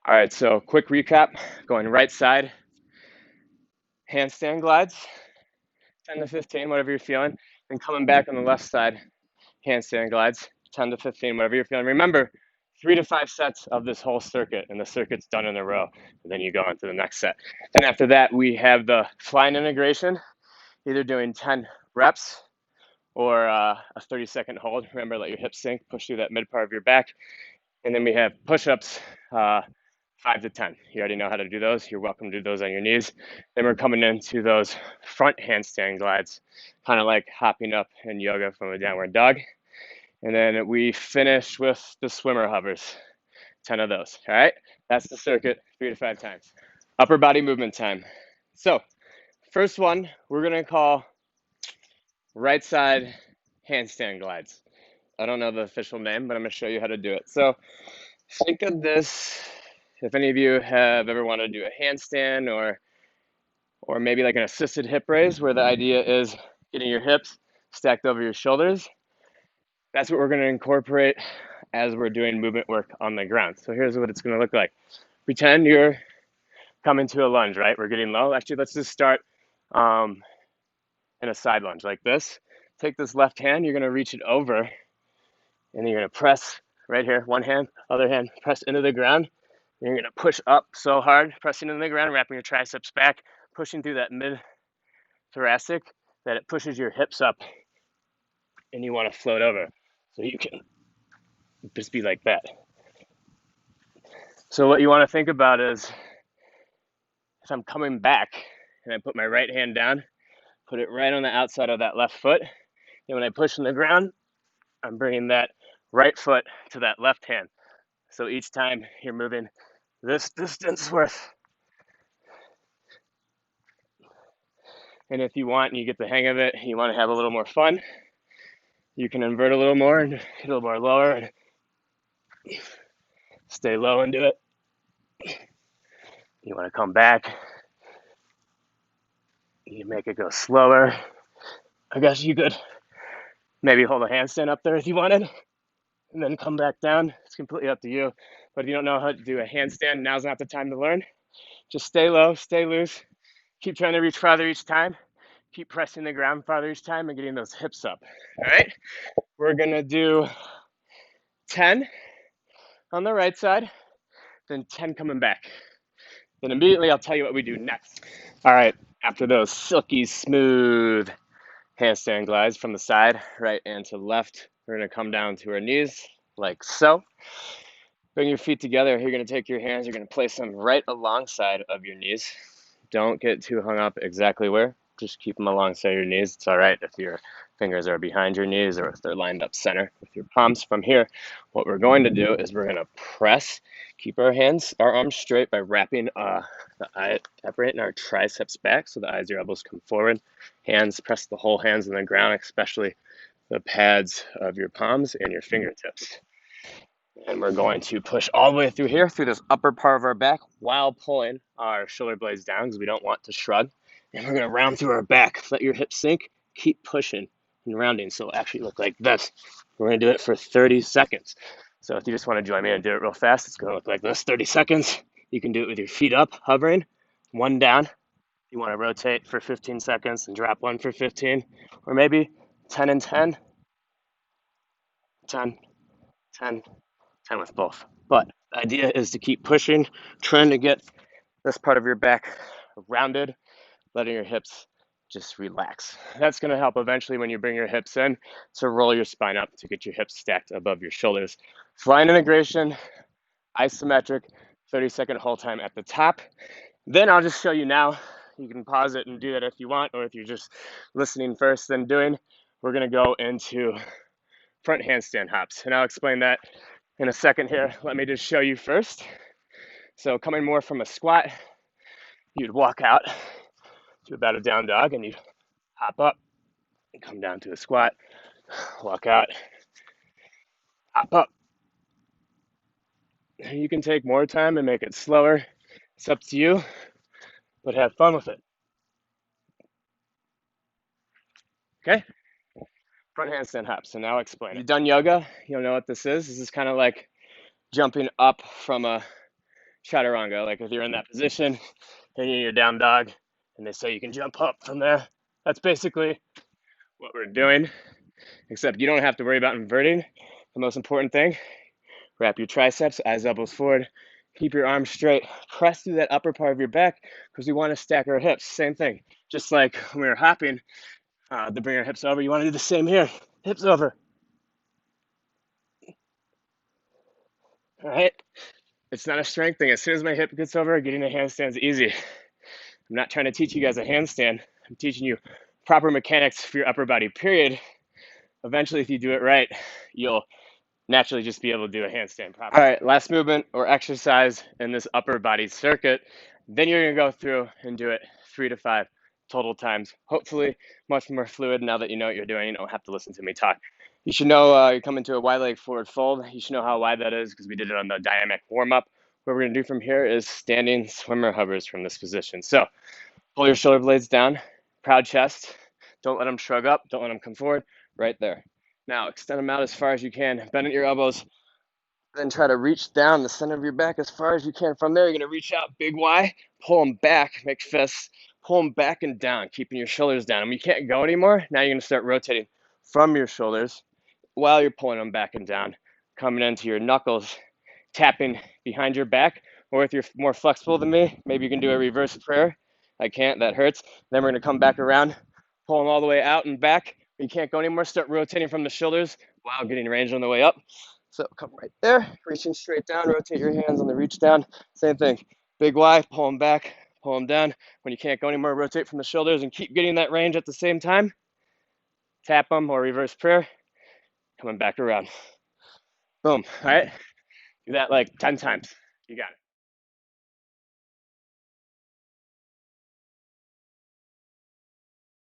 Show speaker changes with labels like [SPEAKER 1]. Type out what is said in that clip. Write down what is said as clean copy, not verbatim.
[SPEAKER 1] All right, so quick recap, going right side, handstand glides, 10 to 15, whatever you're feeling. Then coming back on the left side, handstand glides, 10 to 15, whatever you're feeling. Remember, 3 to 5 sets of this whole circuit, and the circuit's done in a row. And then you go on to the next set. And after that, we have the flying integration, either doing 10 reps or a 30-second hold. Remember, let your hips sink, push through that mid part of your back. And then we have push-ups, 5 to 10. You already know how to do those. You're welcome to do those on your knees. Then we're coming into those front handstand glides, kind of like hopping up in yoga from a downward dog. And then we finish with the swimmer hovers, 10 of those. All right, that's the circuit, 3 to 5 times. Upper body movement time. So, first one, we're going to call right side handstand glides. I don't know the official name, but I'm going to show you how to do it. So, think of this, if any of you have ever wanted to do a handstand or maybe like an assisted hip raise where the idea is getting your hips stacked over your shoulders. That's what we're going to incorporate as we're doing movement work on the ground. So here's what it's going to look like. Pretend you're coming to a lunge, right? We're getting low. Actually, let's just start in a side lunge like this. Take this left hand, you're going to reach it over, and then you're going to press right here, one hand, other hand, press into the ground. You're going to push up so hard, pressing into the ground, wrapping your triceps back, pushing through that mid-thoracic that it pushes your hips up, and you want to float over. So you can just be like that. So what you want to think about is if I'm coming back and I put my right hand down, put it right on the outside of that left foot, and when I push on the ground, I'm bringing that right foot to that left hand. So each time you're moving this distance worth. And if you want and you get the hang of it, you want to have a little more fun, you can invert a little more and get a little more lower and stay low and do it. You want to come back, you make it go slower. I guess you could maybe hold a handstand up there if you wanted and then come back down. It's completely up to you. But if you don't know how to do a handstand, now's not the time to learn. Just stay low, stay loose, keep trying to reach farther each time, keep pressing the ground farther each time and getting those hips up. All right, we're gonna do 10 on the right side, then 10 coming back. Then immediately I'll tell you what we do next. All right, after those silky smooth handstand glides from the side, right and to left, we're gonna come down to our knees like so. Bring your feet together. You're gonna take your hands, you're gonna place them right alongside of your knees. Don't get too hung up exactly where. Just keep them alongside your knees. It's all right if your fingers are behind your knees or if they're lined up center with your palms. From here, what we're going to do is we're going to press, keep our arms straight by wrapping separating our triceps back so the eyes, your elbows come forward. Hands, press the whole hands on the ground, especially the pads of your palms and your fingertips. And we're going to push all the way through here, through this upper part of our back, while pulling our shoulder blades down because we don't want to shrug. And we're going to round through our back. Let your hips sink. Keep pushing and rounding so it'll actually look like this. We're going to do it for 30 seconds. So if you just want to join me and do it real fast, it's going to look like this, 30 seconds. You can do it with your feet up, hovering, one down. You want to rotate for 15 seconds and drop one for 15. Or maybe 10 and 10, 10, 10, 10 with both. But the idea is to keep pushing, trying to get this part of your back rounded, letting your hips just relax. That's going to help eventually when you bring your hips in to roll your spine up to get your hips stacked above your shoulders. Flying integration, isometric, 30-second hold time at the top. Then I'll just show you now. You can pause it and do that if you want, or if you're just listening first, then doing. We're going to go into front handstand hops, and I'll explain that in a second here. Let me just show you first. So coming more from a squat, you'd walk out to about a down dog and you'd hop up and come down to a squat, walk out, hop up. You can take more time and make it slower. It's up to you, but have fun with it. Okay? Front handstand hops. So now I'll explain it. You've done yoga, you'll know what this is. This is kind of like jumping up from a chaturanga, like if you're in that position and you're down dog and they say you can jump up from there. That's basically what we're doing, except you don't have to worry about inverting. The most important thing, wrap your triceps, eyes elbows forward, keep your arms straight, press through that upper part of your back because we want to stack our hips. Same thing, just like when we were hopping to bring our hips over, you want to do the same here, hips over. All right, it's not a strength thing. As soon as my hip gets over, getting a handstand's easy. I'm not trying to teach you guys a handstand. I'm teaching you proper mechanics for your upper body, period. Eventually, if you do it right, you'll naturally just be able to do a handstand properly. All right, last movement or exercise in this upper body circuit. Then you're gonna go through and do it 3 to 5 total times. Hopefully, much more fluid now that you know what you're doing. You don't have to listen to me talk. You should know you come into a wide leg forward fold. You should know how wide that is because we did it on the dynamic warm up. What we're gonna do from here is standing swimmer hovers from this position. So pull your shoulder blades down, proud chest. Don't let them shrug up. Don't let them come forward. Right there. Now extend them out as far as you can. Bend at your elbows. Then try to reach down the center of your back as far as you can. From there, you're going to reach out, big Y, pull them back, make fists, pull them back and down, keeping your shoulders down. And when you can't go anymore, now you're going to start rotating from your shoulders while you're pulling them back and down, coming into your knuckles, tapping behind your back. Or if you're more flexible than me, maybe you can do a reverse prayer. I can't, that hurts. Then we're going to come back around, pull them all the way out and back. When you can't go anymore, start rotating from the shoulders while getting range on the way up. So come right there, reaching straight down, rotate your hands on the reach down. Same thing, big Y, pull them back, pull them down. When you can't go anymore, rotate from the shoulders and keep getting that range at the same time. Tap them or reverse prayer, coming back around. Boom, all right? Do that like 10 times. You got it.